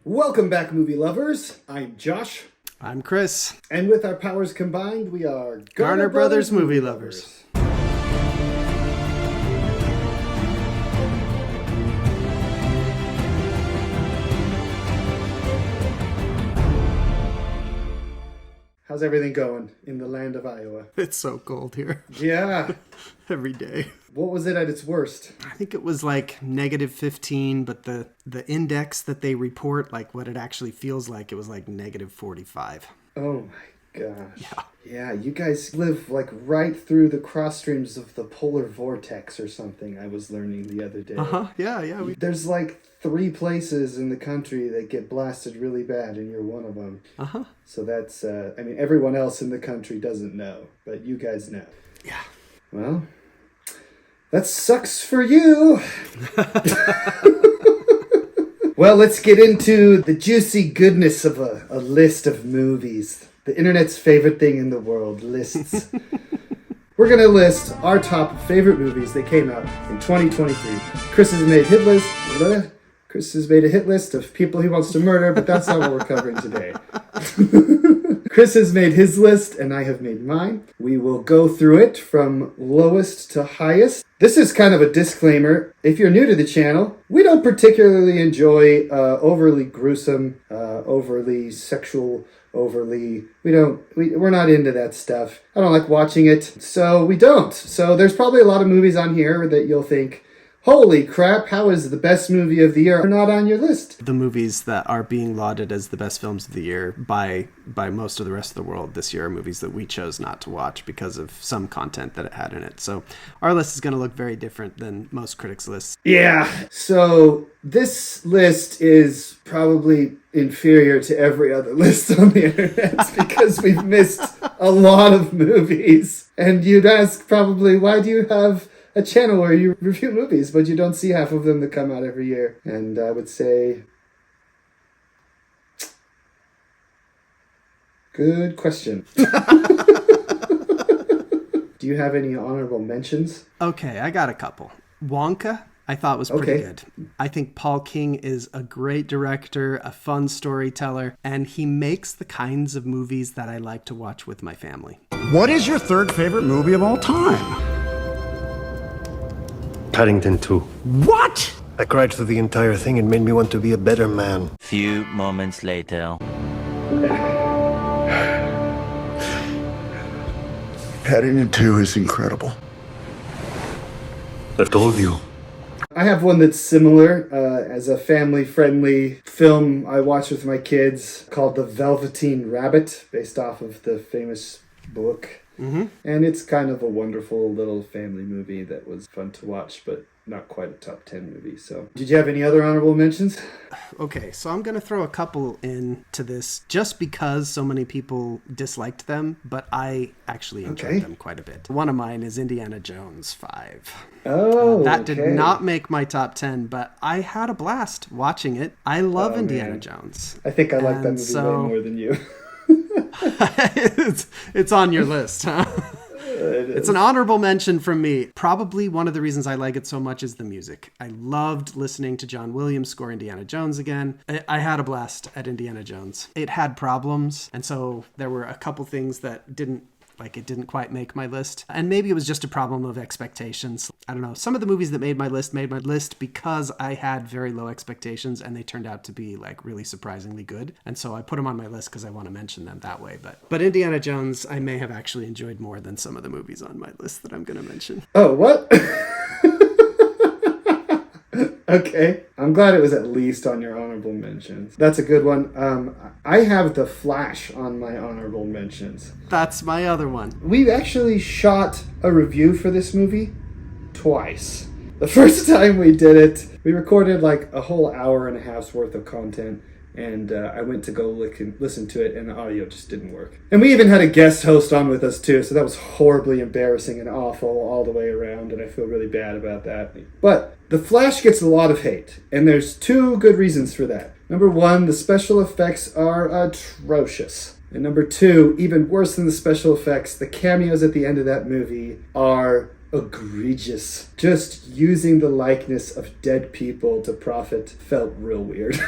Welcome back, movie lovers. I'm Josh. I'm Chris. And with our powers combined, we are Garner Brothers Movie Lovers. How's everything going in the land of Iowa? It's so cold here. Yeah. Every day. What was it at its worst? I think it was like negative 15, but the index that they report, like what it actually feels like, it was like negative 45. Oh my gosh. Yeah, you guys live like right through the cross streams of the polar vortex or something, I was learning the other day. Yeah. There's like 3 places in the country that get blasted really bad, and you're one of them. So that's, everyone else in the country doesn't know, but you guys know. Yeah. Well, that sucks for you. Well, let's get into the juicy goodness of a list of movies. The internet's favorite thing in the world, lists. We're going to list our top favorite movies that came out in 2023. Chris has made a hit list of people he wants to murder, but that's not what we're covering today. Chris has made his list, and I have made mine. We will go through it from lowest to highest. This is kind of a disclaimer. If you're new to the channel, we don't particularly enjoy overly gruesome, overly sexual, we're not into that stuff. I don't like watching it, so we don't. So there's probably a lot of movies on here that you'll think, holy crap, how is the best movie of the year not on your list? The movies that are being lauded as the best films of the year by most of the rest of the world this year are movies that we chose not to watch because of some content that it had in it. So our list is going to look very different than most critics' lists. Yeah, so this list is probably inferior to every other list on the internet because we've missed a lot of movies. And you'd ask probably, why do you have a channel where you review movies, but you don't see half of them that come out every year? And I would say, good question. Do you have any honorable mentions? Okay, I got a couple. Wonka, I thought was pretty good. I think Paul King is a great director, a fun storyteller, and he makes the kinds of movies that I like to watch with my family. What is your third favorite movie of all time? Paddington 2. What? I cried through the entire thing and made me want to be a better man. Few moments later. Paddington 2 is incredible. I've told you. I have one that's similar as a family-friendly film I watch with my kids called The Velveteen Rabbit, based off of the famous book. Mm-hmm. And it's kind of a wonderful little family movie that was fun to watch, but not quite a top 10 movie. So, did you have any other honorable mentions? Okay, so I'm going to throw a couple into this just because so many people disliked them, but I actually enjoyed them quite a bit. One of mine is Indiana Jones 5. That did not make my top 10, but I had a blast watching it. I love Indiana Jones. I think I like that movie way more than you. It's on your list, huh? It's an honorable mention from me. Probably one of the reasons I like it so much is the music. I loved listening to John Williams score Indiana Jones again. I had a blast at Indiana Jones. It had problems, and so there were a couple things that didn't quite make my list. And maybe it was just a problem of expectations. I don't know. Some of the movies that made my list because I had very low expectations and they turned out to be like really surprisingly good. And so I put them on my list because I want to mention them that way. But Indiana Jones, I may have actually enjoyed more than some of the movies on my list that I'm going to mention. Oh, what? Okay. I'm glad it was at least on your honorable mentions. That's a good one. I have The Flash on my honorable mentions. That's my other one. We actually shot a review for this movie twice. The first time we did it, we recorded like a whole hour and a half's worth of content. And I went to go listen to it, and the audio just didn't work. And we even had a guest host on with us, too, so that was horribly embarrassing and awful all the way around, and I feel really bad about that. But The Flash gets a lot of hate, and there's 2 good reasons for that. Number 1, the special effects are atrocious. And number 2, even worse than the special effects, the cameos at the end of that movie are egregious. Just using the likeness of dead people to profit felt real weird.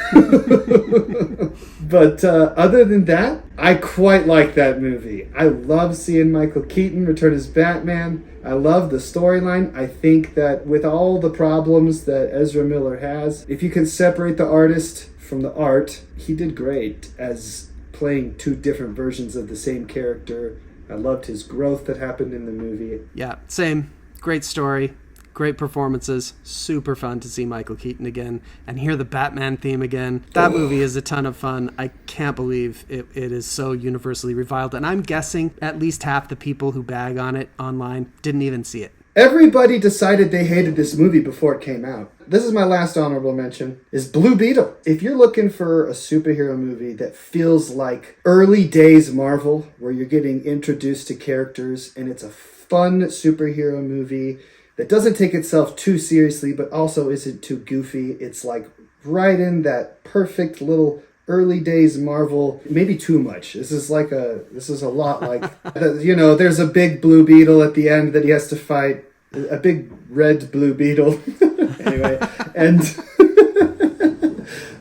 But other than that, I quite like that movie. I love seeing Michael Keaton return as Batman. I love the storyline. I think that with all the problems that Ezra Miller has, if you can separate the artist from the art, he did great as playing two different versions of the same character. I loved his growth that happened in the movie. Yeah, same. Great story. Great performances. Super fun to see Michael Keaton again and hear the Batman theme again. That movie is a ton of fun. I can't believe it is so universally reviled. And I'm guessing at least half the people who bag on it online didn't even see it. Everybody decided they hated this movie before it came out. This is my last honorable mention, is Blue Beetle. If you're looking for a superhero movie that feels like early days Marvel, where you're getting introduced to characters and it's a fun superhero movie that doesn't take itself too seriously but also isn't too goofy, it's like right in that perfect little early days Marvel, maybe too much. This is a lot like, there's a big blue beetle at the end that he has to fight, a big red blue beetle. Anyway, and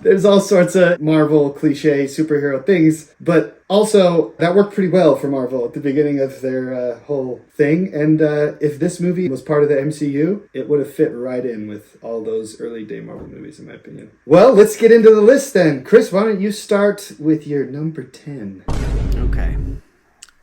there's all sorts of Marvel cliche superhero things, but also that worked pretty well for Marvel at the beginning of their whole thing. And if this movie was part of the MCU, it would have fit right in with all those early day Marvel movies, in my opinion. Well, let's get into the list then. Chris, why don't you start with your number 10? Okay.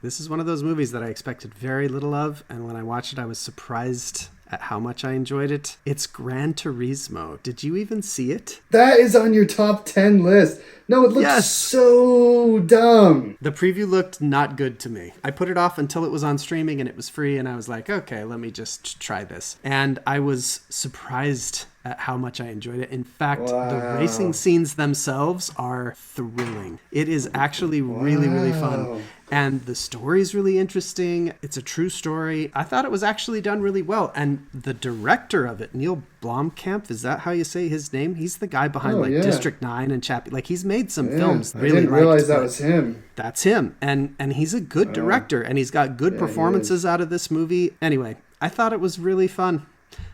This is one of those movies that I expected very little of, and when I watched it, I was surprised at how much I enjoyed it. It's Gran Turismo. Did you even see it? That is on your top 10 list. No, it looks so dumb. The preview looked not good to me. I put it off until it was on streaming and it was free, and I was like, okay, let me just try this. And I was surprised at how much I enjoyed it. In fact, the racing scenes themselves are thrilling. It is actually really, really fun. And the story's really interesting. It's a true story. I thought it was actually done really well. And the director of it, Neil Blomkamp, is that how you say his name? He's the guy behind District 9 and Chappie. Like, he's made some films. I didn't realize that was him. That's him. And he's a good director. And he's got good performances out of this movie. Anyway, I thought it was really fun.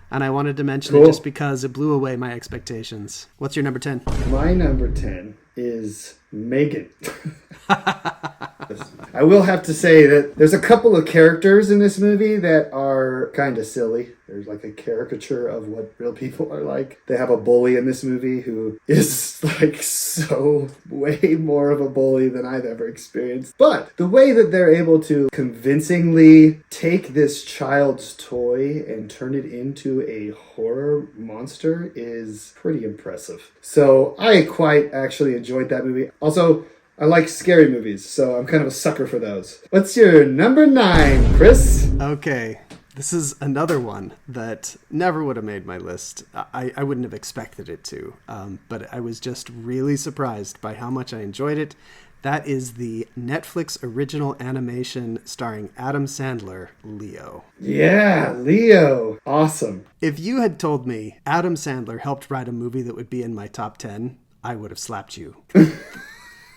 And I wanted to mention it just because it blew away my expectations. What's your number 10? My number 10 is Megan. I will have to say that there's a couple of characters in this movie that are kind of silly. There's like a caricature of what real people are like. They have a bully in this movie who is like so way more of a bully than I've ever experienced. But the way that they're able to convincingly take this child's toy and turn it into a horror monster is pretty impressive. So I quite actually enjoyed that movie. Also, I like scary movies, so I'm kind of a sucker for those. What's your number 9, Chris? Okay. This is another one that never would have made my list. I wouldn't have expected it to, but I was just really surprised by how much I enjoyed it. That is the Netflix original animation starring Adam Sandler, Leo. Yeah, Leo. Awesome. If you had told me Adam Sandler helped write a movie that would be in my top 10, I would have slapped you.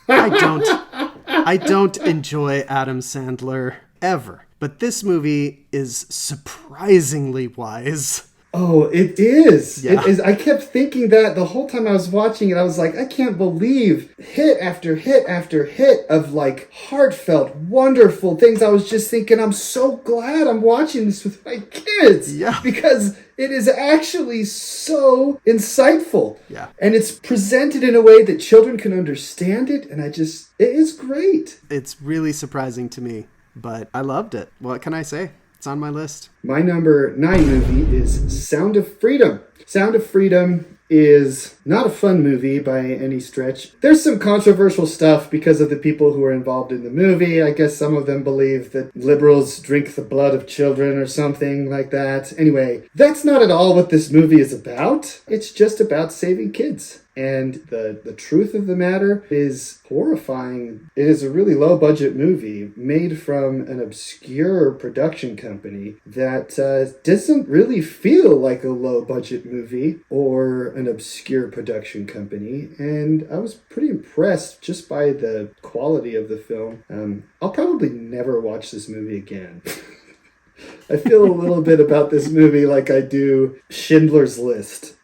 I don't enjoy Adam Sandler ever. But this movie is surprisingly wise. Oh, it is. Yeah. It is. I kept thinking that the whole time I was watching it. I was like, I can't believe hit after hit after hit of like heartfelt, wonderful things. I was just thinking, I'm so glad I'm watching this with my kids. Yeah. Because it is actually so insightful. Yeah. And it's presented in a way that children can understand it. And it is great. It's really surprising to me, but I loved it. What can I say? It's on my list. My number 9 movie is Sound of Freedom. Sound of Freedom is not a fun movie by any stretch. There's some controversial stuff because of the people who are involved in the movie. I guess some of them believe that liberals drink the blood of children or something like that. Anyway, that's not at all what this movie is about. It's just about saving kids. And the truth of the matter is horrifying. It is a really low-budget movie made from an obscure production company that doesn't really feel like a low-budget movie or an obscure production company. And I was pretty impressed just by the quality of the film. I'll probably never watch this movie again. I feel a little bit about this movie like I do Schindler's List.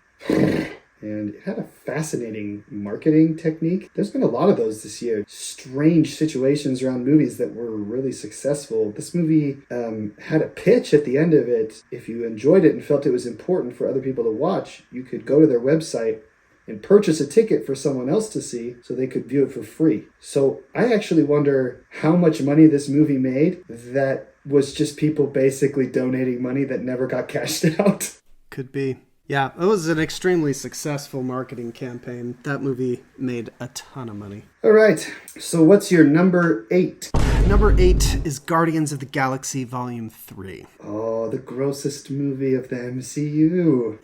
And it had a fascinating marketing technique. There's been a lot of those this year. Strange situations around movies that were really successful. This movie had a pitch at the end of it. If you enjoyed it and felt it was important for other people to watch, you could go to their website and purchase a ticket for someone else to see so they could view it for free. So I actually wonder how much money this movie made that was just people basically donating money that never got cashed out. Could be. Yeah, it was an extremely successful marketing campaign. That movie made a ton of money. All right, so what's your number 8? Number 8 is Guardians of the Galaxy Volume 3. Oh, the grossest movie of the MCU.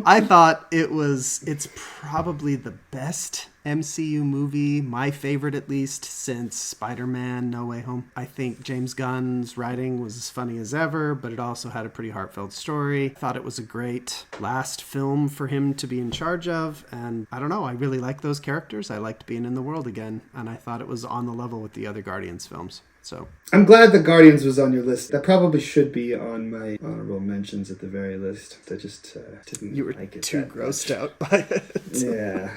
I thought it's probably the best MCU movie, my favorite at least, since Spider-Man No Way Home. I think James Gunn's writing was as funny as ever, but it also had a pretty heartfelt story. I thought it was a great last film for him to be in charge of, and I don't know, I really like those characters. I liked being in the world again, and I thought it was on the level with the other Guardians films. So I'm glad the Guardians was on your list. That probably should be on my honorable mentions at the very least. I just didn't you were like it too that grossed much. out by it. Yeah.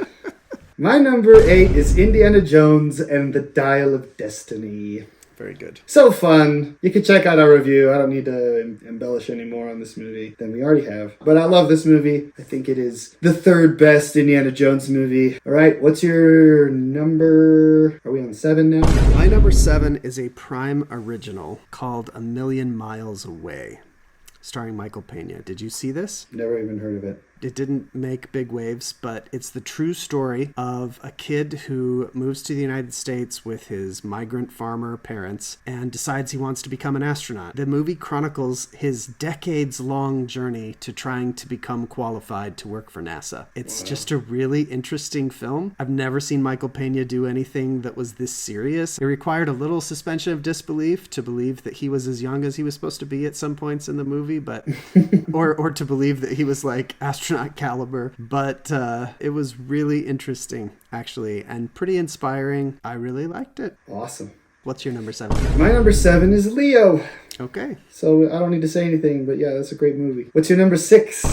My number 8 is Indiana Jones and the Dial of Destiny. Very good. So fun. You can check out our review. I don't need to embellish any more on this movie than we already have. But I love this movie. I think it is the 3rd best Indiana Jones movie. All right, what's your number? Are we on 7 now? My number 7 is a Prime original called A Million Miles Away, starring Michael Pena. Did you see this? Never even heard of it. It didn't make big waves, but it's the true story of a kid who moves to the United States with his migrant farmer parents and decides he wants to become an astronaut. The movie chronicles his decades-long journey to trying to become qualified to work for NASA. It's just a really interesting film. I've never seen Michael Pena do anything that was this serious. It required a little suspension of disbelief to believe that he was as young as he was supposed to be at some points in the movie, but or to believe that he was like astronaut caliber, but it was really interesting actually and pretty inspiring. I really liked it. Awesome. What's your number 7? My number 7 is Leo. Okay. So I don't need to say anything, but yeah, that's a great movie. What's your number 6?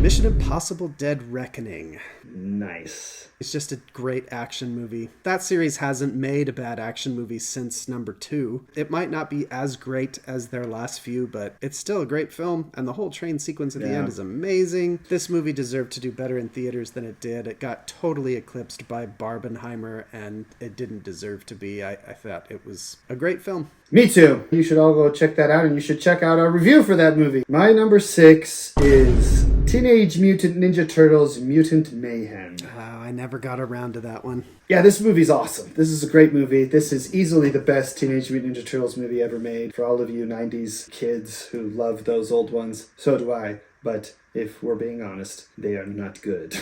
Mission Impossible Dead Reckoning. Nice. It's just a great action movie. That series hasn't made a bad action movie since number 2. It might not be as great as their last few, but it's still a great film, and the whole train sequence at the end is amazing. This movie deserved to do better in theaters than it did. It got totally eclipsed by Barbenheimer, and it didn't deserve to be. I thought it was a great film. Me too. You should all go check that out, and you should check out our review for that movie. My number 6 is Teenage Mutant Ninja Turtles Mutant Mayhem. I never got around to that one. Yeah, this movie's awesome. This is a great movie. This is easily the best Teenage Mutant Ninja Turtles movie ever made. For all of you 90s kids who love those old ones, so do I. But if we're being honest, they are not good.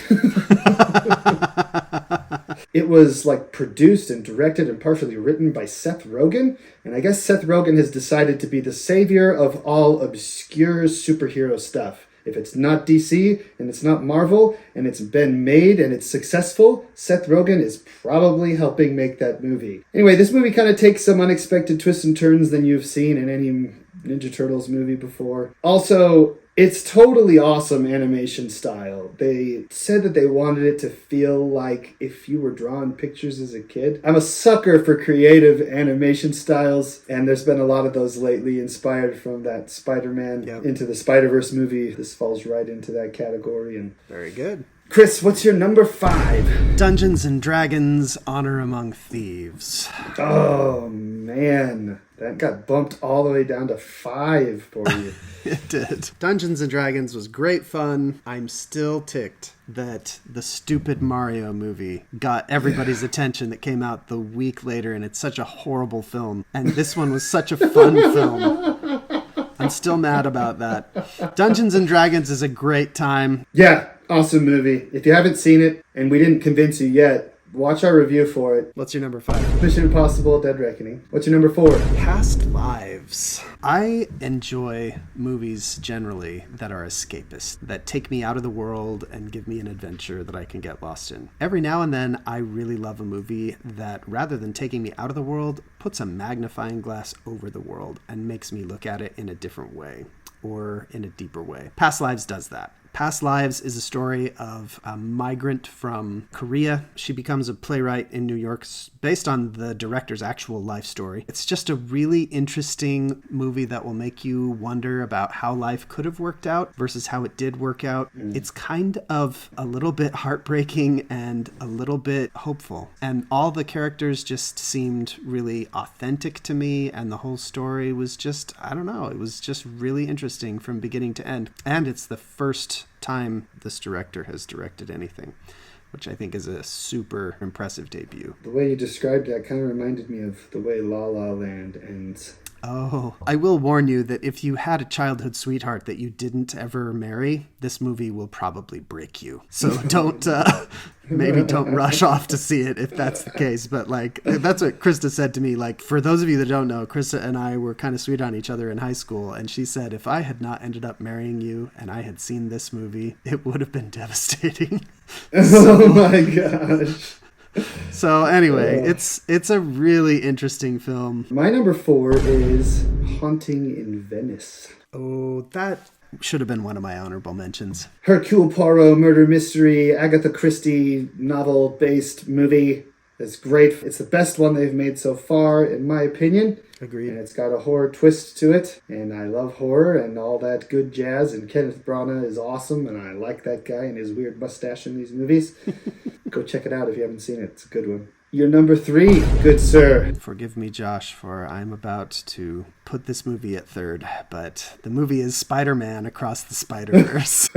It was like produced and directed and partially written by Seth Rogen. And I guess Seth Rogen has decided to be the savior of all obscure superhero stuff. If it's not DC and it's not Marvel and it's been made and it's successful, Seth Rogen is probably helping make that movie. Anyway, this movie kind of takes some unexpected twists and turns than you've seen in any Ninja Turtles movie before. Also, it's totally awesome animation style. They said that they wanted it to feel like if you were drawing pictures as a kid. I'm a sucker for creative animation styles, and there's been a lot of those lately, inspired from that Spider-Man Into the Spiderverse movie. This falls right into that category. And very good. Chris, what's your number 5? Dungeons and Dragons: Honor Among Thieves. Oh, man. That got bumped all the way down to 5 for you. It did. Dungeons and Dragons was great fun. I'm still ticked that the stupid Mario movie got everybody's attention that came out the week later, and it's such a horrible film. And this one was such a fun film. I'm still mad about that. Dungeons and Dragons is a great time. Yeah, awesome movie. If you haven't seen it, and we didn't convince you yet, Watch our review for it. What's your number 5? Mission Impossible: Dead Reckoning. What's your number 4? Past lives. I enjoy movies generally that are escapist, that take me out of the world and give me an adventure that I can get lost in. Every now and then, I really love a movie that, rather than taking me out of the world, puts a magnifying glass over the world and makes me look at it in a different way, or in a deeper way. Past Lives does that. Past Lives is a story of a migrant from Korea. She becomes a playwright in New York based on the director's actual life story. It's just a really interesting movie that will make you wonder about how life could have worked out versus how it did work out. It's kind of a little bit heartbreaking and a little bit hopeful. And all the characters just seemed really authentic to me, and the whole story was just, I don't know, it was just really interesting from beginning to end. And it's the first time this director has directed anything, which I think is a super impressive debut. The way you described that kind of reminded me of the way La La Land ends. Oh, I will warn you that if you had a childhood sweetheart that you didn't ever marry, this movie will probably break you. So maybe don't rush off to see it if that's the case. But like, that's what Krista said to me. Like, for those of you that don't know, Krista and I were kind of sweet on each other in high school. And she said, if I had not ended up marrying you and I had seen this movie, it would have been devastating. Oh my gosh. So anyway, it's a really interesting film. My number 4 is Haunting in Venice. Oh, that should have been one of my honorable mentions. Hercule Poirot murder mystery, Agatha Christie novel-based movie. It's great. It's the best one they've made so far, in my opinion. Agreed. And it's got a horror twist to it. And I love horror and all that good jazz. And Kenneth Branagh is awesome. And I like that guy and his weird mustache in these movies. Go check it out if you haven't seen it. It's a good one. Your number 3, good sir. Forgive me, Josh, for I'm about to put this movie at 3rd, but the movie is Spider-Man Across the Spiderverse.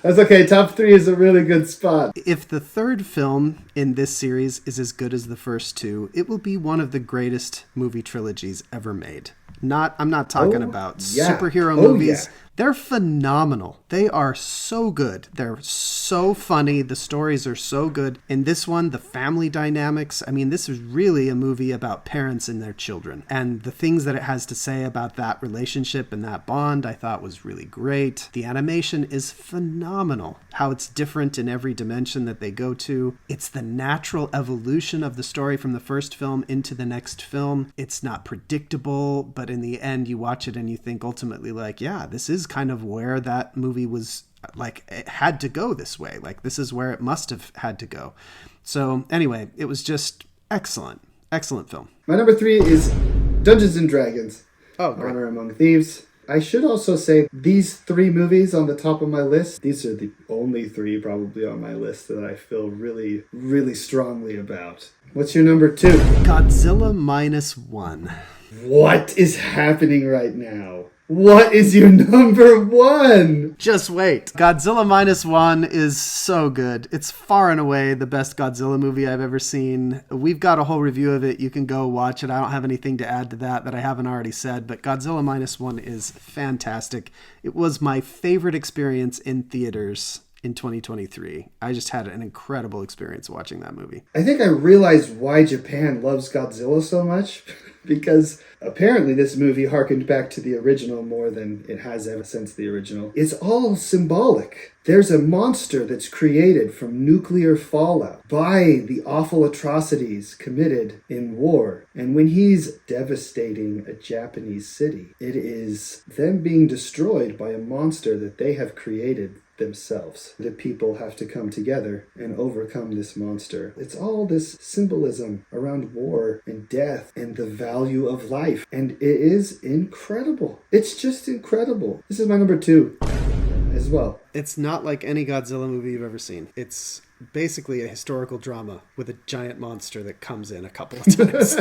That's okay. Top 3 is a really good spot. If the 3rd film in this series is as good as the first 2, it will be one of the greatest movie trilogies ever made. I'm not talking about superhero movies. Yeah. They're phenomenal. They are so good. They're so funny. The stories are so good. In this one, the family dynamics. I mean, this is really a movie about parents and their children. And the things that it has to say about that relationship and that bond, I thought was really great. The animation is phenomenal. How it's different in every dimension that they go to. It's the natural evolution of the story from the first film into the next film. It's not predictable, but in the end, you watch it and you think ultimately like, yeah, this is kind of where that movie was, like, it had to go this way. Like, this is where it must have had to go. So anyway, it was just excellent. Excellent film. My number 3 is Dungeons and Dragons. Oh, great. Honor Among Thieves. I should also say these 3 movies on the top of my list, these are the only 3 probably on my list that I feel really, really strongly about. What's your number 2? Godzilla Minus 1. What is happening right now? What is your number 1? Just wait. Godzilla Minus 1 is so good. It's far and away the best Godzilla movie I've ever seen. We've got a whole review of it. You can go watch it. I don't have anything to add to that I haven't already said, but Godzilla Minus 1 is fantastic. It was my favorite experience in theaters in 2023. I just had an incredible experience watching that movie. I think I realized why Japan loves Godzilla so much, because apparently this movie harkened back to the original more than it has ever since the original. It's all symbolic. There's a monster that's created from nuclear fallout by the awful atrocities committed in war. And when he's devastating a Japanese city, it is them being destroyed by a monster that they have created themselves. The people have to come together and overcome this monster. It's all this symbolism around war and death and the value of life. And it is incredible. It's just incredible. This is my number 2 as well. It's not like any Godzilla movie you've ever seen. It's basically a historical drama with a giant monster that comes in a couple of times.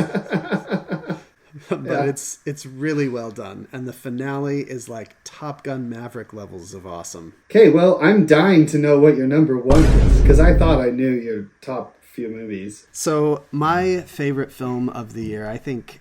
But it's really well done. And the finale is like Top Gun Maverick levels of awesome. Okay, well, I'm dying to know what your number 1 is, because I thought I knew your top few movies. So my favorite film of the year, I think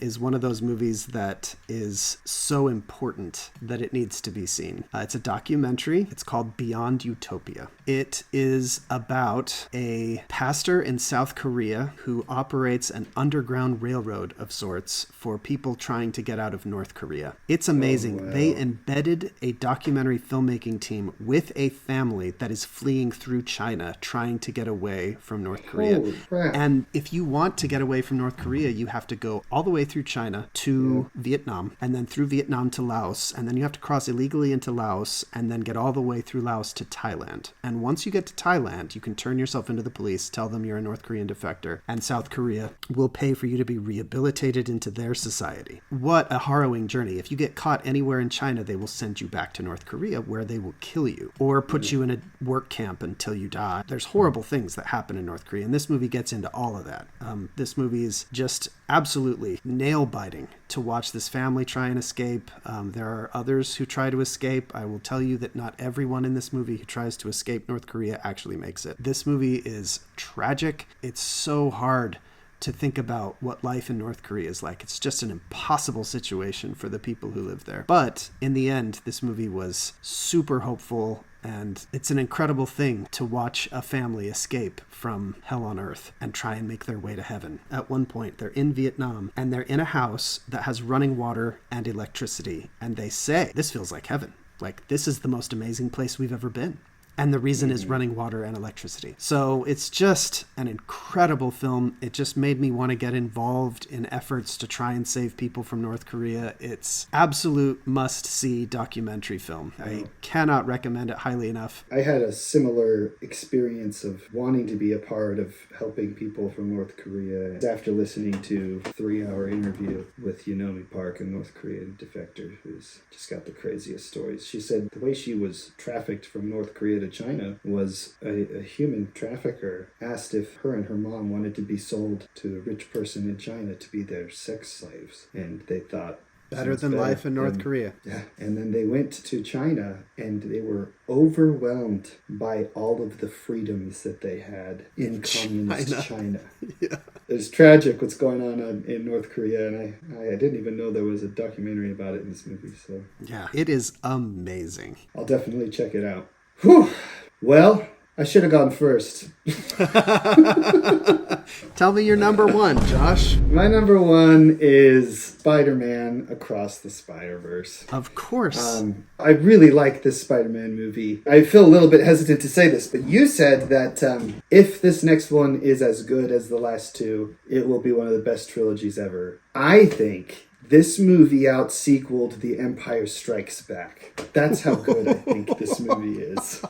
is one of those movies that is so important that it needs to be seen. It's a documentary. It's called Beyond Utopia. It is about a pastor in South Korea who operates an underground railroad of sorts for people trying to get out of North Korea. It's amazing. Oh, wow. They embedded a documentary filmmaking team with a family that is fleeing through China trying to get away from North Korea. Holy crap. And if you want to get away from North Korea, you have to go all the way through China to Vietnam, and then through Vietnam to Laos, and then you have to cross illegally into Laos, and then get all the way through Laos to Thailand. And once you get to Thailand, you can turn yourself into the police, tell them you're a North Korean defector, and South Korea will pay for you to be rehabilitated into their society. What a harrowing journey. If you get caught anywhere in China, they will send you back to North Korea, where they will kill you or put you in a work camp until you die. There's horrible things that happen in North Korea, and this movie gets into all of that. This movie is just absolutely nail-biting to watch this family try and escape. There are others who try to escape. I will tell you that not everyone in this movie who tries to escape North Korea actually makes it. This movie is tragic. It's so hard to think about what life in North Korea is like. It's just an impossible situation for the people who live there. But in the end, this movie was super hopeful, and it's an incredible thing to watch a family escape from hell on earth and try and make their way to heaven. At one point, they're in Vietnam, and they're in a house that has running water and electricity, and they say, this feels like heaven. Like, this is the most amazing place we've ever been. And the reason is running water and electricity. So it's just an incredible film. It just made me want to get involved in efforts to try and save people from North Korea. It's absolute must-see documentary film. I cannot recommend it highly enough. I had a similar experience of wanting to be a part of helping people from North Korea after listening to a 3-hour interview with Yeonmi Park, a North Korean defector who's just got the craziest stories. She said the way she was trafficked from North Korea to China was a human trafficker asked if her and her mom wanted to be sold to a rich person in China to be their sex slaves, and they thought better than life in North Korea. Yeah, and then they went to China and they were overwhelmed by all of the freedoms that they had in communist China. Yeah. It's tragic what's going on in North Korea, and I didn't even know there was a documentary about it in this movie. So yeah, it is amazing. I'll definitely check it out. Whew. Well, I should have gone first. Tell me your number one, Josh. My number one is Spider-Man Across the Spiderverse. Of course. I really like this Spider-Man movie. I feel a little bit hesitant to say this, but you said that if this next one is as good as the last two, it will be one of the best trilogies ever. I think this movie out-sequeled The Empire Strikes Back. That's how good I think this movie is.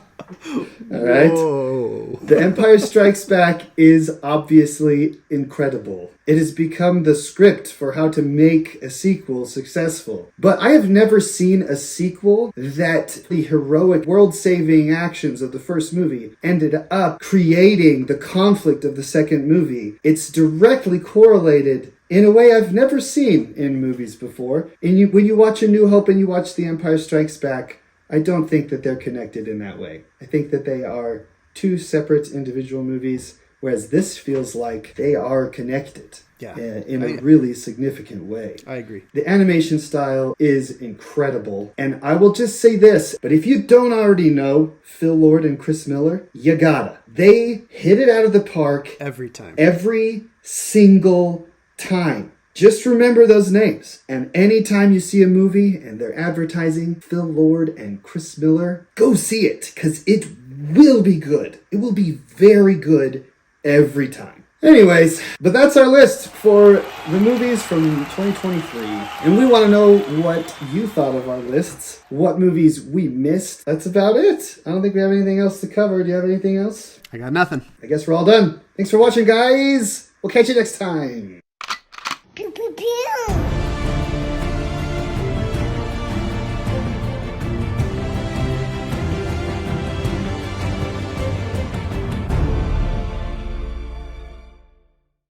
All right? Whoa. The Empire Strikes Back is obviously incredible. It has become the script for how to make a sequel successful. But I have never seen a sequel that the heroic world-saving actions of the first movie ended up creating the conflict of the second movie. It's directly correlated in a way I've never seen in movies before. And when you watch A New Hope and you watch The Empire Strikes Back, I don't think that they're connected in that way. I think that they are two separate individual movies, whereas this feels like they are connected in a really significant way. I agree. The animation style is incredible. And I will just say this, but if you don't already know Phil Lord and Chris Miller, you gotta. They hit it out of the park. Every time. Every single time. Just remember those names. And anytime you see a movie and they're advertising Phil Lord and Chris Miller, go see it, because it will be good. It will be very good every time. Anyways, but that's our list for the movies from 2023. And we want to know what you thought of our lists, what movies we missed. That's about it. I don't think we have anything else to cover. Do you have anything else? I got nothing. I guess we're all done. Thanks for watching, guys. We'll catch you next time.